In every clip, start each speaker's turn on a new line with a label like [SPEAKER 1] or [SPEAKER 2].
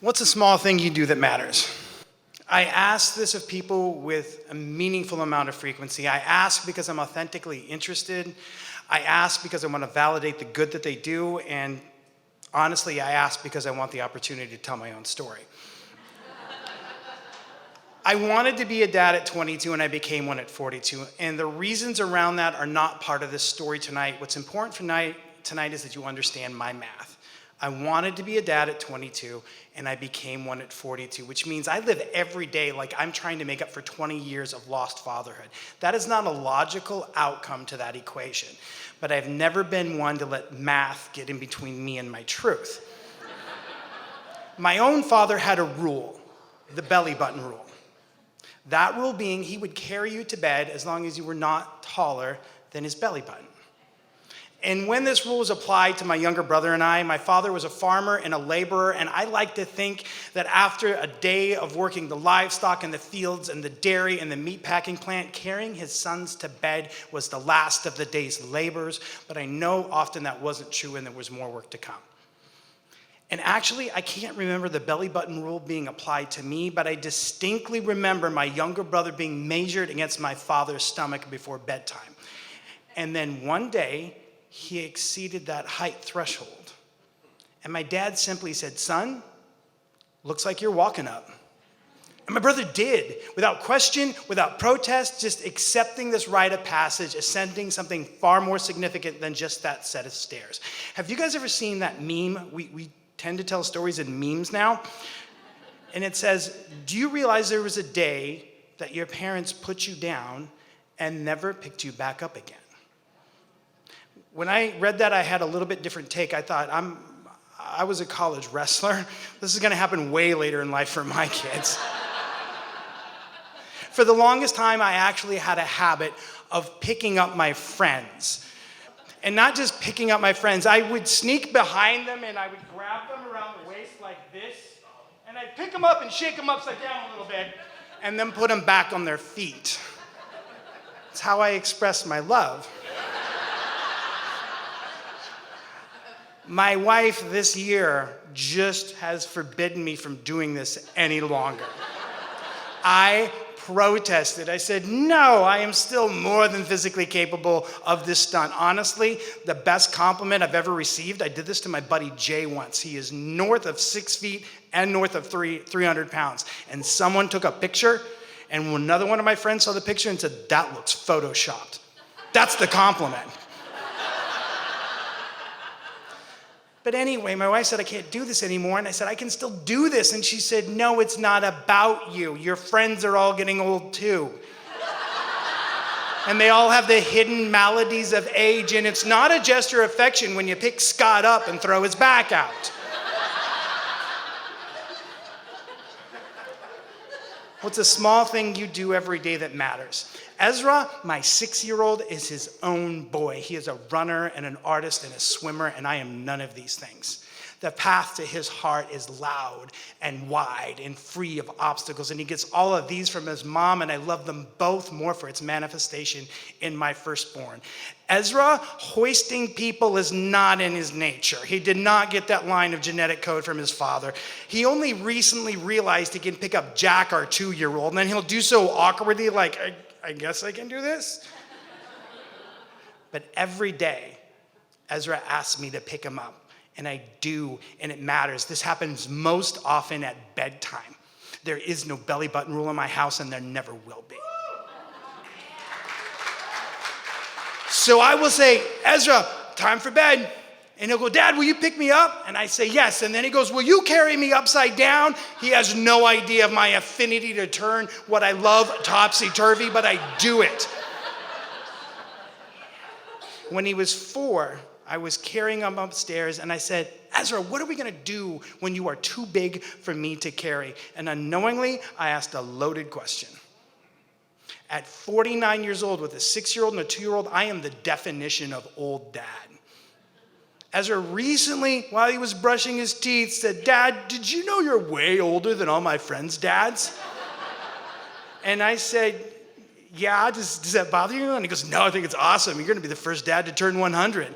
[SPEAKER 1] What's a small thing you do that matters? I ask this of people with a meaningful amount of frequency. I ask because I'm authentically interested. I ask because I want to validate the good that they do. And honestly, I ask because I want the opportunity to tell my own story. I wanted to be a dad at 22 and I became one at 42. And the reasons around that are not part of this story tonight. What's important for tonight is that you understand my math. I wanted to be a dad at 22 and I became one at 42, which means I live every day like I'm trying to make up for 20 years of lost fatherhood. That is not a logical outcome to that equation. But I've never been one to let math get in between me and my truth. My own father had a rule, the belly button rule. That rule being he would carry you to bed as long as you were not taller than his belly button. And when this rule was applied to my younger brother and I, my father was a farmer and a laborer, and I like to think that after a day of working the livestock in the fields and the dairy and the meat packing plant, carrying his sons to bed was the last of the day's labors, but I know often that wasn't true and there was more work to come. And actually, I can't remember the belly button rule being applied to me, but I distinctly remember my younger brother being measured against my father's stomach before bedtime. And then one day, he exceeded that height threshold. And my dad simply said, "Son, looks like you're walking up." And my brother did, without question, without protest, just accepting this rite of passage, ascending something far more significant than just that set of stairs. Have you guys ever seen that meme? We tend to tell stories in memes now. And it says, "Do you realize there was a day that your parents put you down and never picked you back up again?" When I read that, I had a little bit different take. I thought, I was a college wrestler. This is gonna happen way later in life for my kids. For the longest time, I actually had a habit of picking up my friends. And not just picking up my friends, I would sneak behind them and I would grab them around the waist like this, and I'd pick them up and shake them upside down a little bit, and then put them back on their feet. It's how I express my love. My wife this year just has forbidden me from doing this any longer. I protested. I said, "No, I am still more than physically capable of this stunt." Honestly, the best compliment I've ever received, I did this to my buddy Jay once. He is north of 6 feet and north of 300 pounds. And someone took a picture, and another one of my friends saw the picture and said, "That looks photoshopped." That's the compliment. But anyway, my wife said, "I can't do this anymore." And I said, "I can still do this." And she said, "No, it's not about you. Your friends are all getting old too. And they all have the hidden maladies of age. And it's not a gesture of affection when you pick Scott up and throw his back out." What's a small thing you do every day that matters? Ezra, my 6-year-old, is his own boy. He is a runner and an artist and a swimmer, and I am none of these things. The path to his heart is loud and wide and free of obstacles, and he gets all of these from his mom, and I love them both more for its manifestation in my firstborn. Ezra, hoisting people is not in his nature. He did not get that line of genetic code from his father. He only recently realized he can pick up Jack, our 2-year-old, and then he'll do so awkwardly like, I guess I can do this? But every day, Ezra asks me to pick him up. And I do, and it matters. This happens most often at bedtime. There is no belly button rule in my house, and there never will be. So I will say, "Ezra, time for bed." And he'll go, "Dad, will you pick me up?" And I say, "Yes." And then he goes, "Will you carry me upside down?" He has no idea of my affinity to turn what I love topsy-turvy, but I do it. When he was 4, I was carrying him upstairs, and I said, "Ezra, what are we gonna do when you are too big for me to carry?" And unknowingly, I asked a loaded question. At 49 years old, with a 6-year-old and a 2-year-old, I am the definition of old dad. Ezra recently, while he was brushing his teeth, said, "Dad, did you know you're way older than all my friends' dads?" And I said, "Yeah, does that bother you?" And he goes, "No, I think it's awesome. You're gonna be the first dad to turn 100.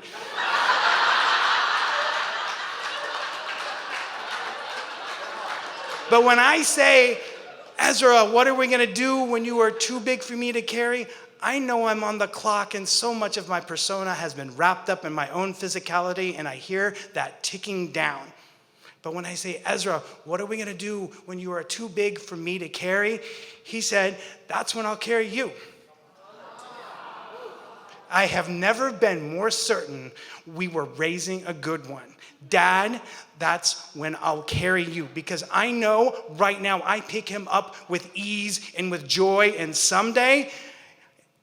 [SPEAKER 1] But when I say, Ezra, what are we going to do when you are too big for me to carry? I know I'm on the clock, and so much of my persona has been wrapped up in my own physicality, and I hear that ticking down. But when I say, Ezra, what are we going to do when you are too big for me to carry? He said, that's when I'll carry you. I have never been more certain we were raising a good one. Dad, that's when I'll carry you, because I know right now I pick him up with ease and with joy, and someday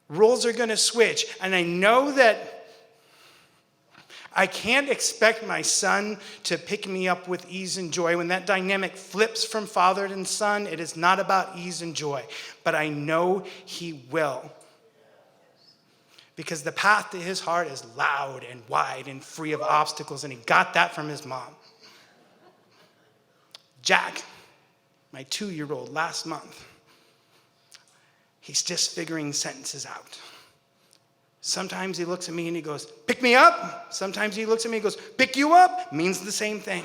[SPEAKER 1] roles are going to switch. And I know that I can't expect my son to pick me up with ease and joy. When that dynamic flips from father and son, it is not about ease and joy, but I know he will. Because the path to his heart is loud and wide and free of obstacles, and he got that from his mom. Jack, my 2-year-old, last month, he's just figuring sentences out. Sometimes he looks at me and he goes, pick me up. Sometimes he looks at me and goes, pick you up. Means the same thing.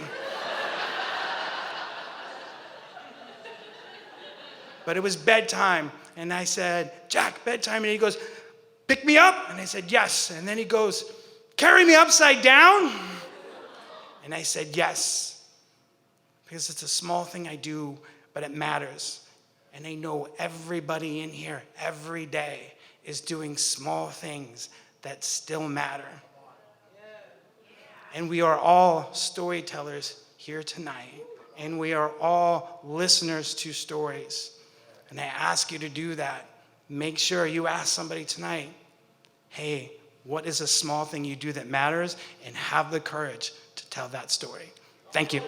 [SPEAKER 1] But it was bedtime, and I said, Jack, bedtime, and he goes, pick me up? And I said, yes. And then he goes, carry me upside down? And I said, yes. Because it's a small thing I do, but it matters. And I know everybody in here every day is doing small things that still matter. And we are all storytellers here tonight. And we are all listeners to stories. And I ask you to do that. Make sure you ask somebody tonight, hey, what is a small thing you do that matters? And have the courage to tell that story. Thank you.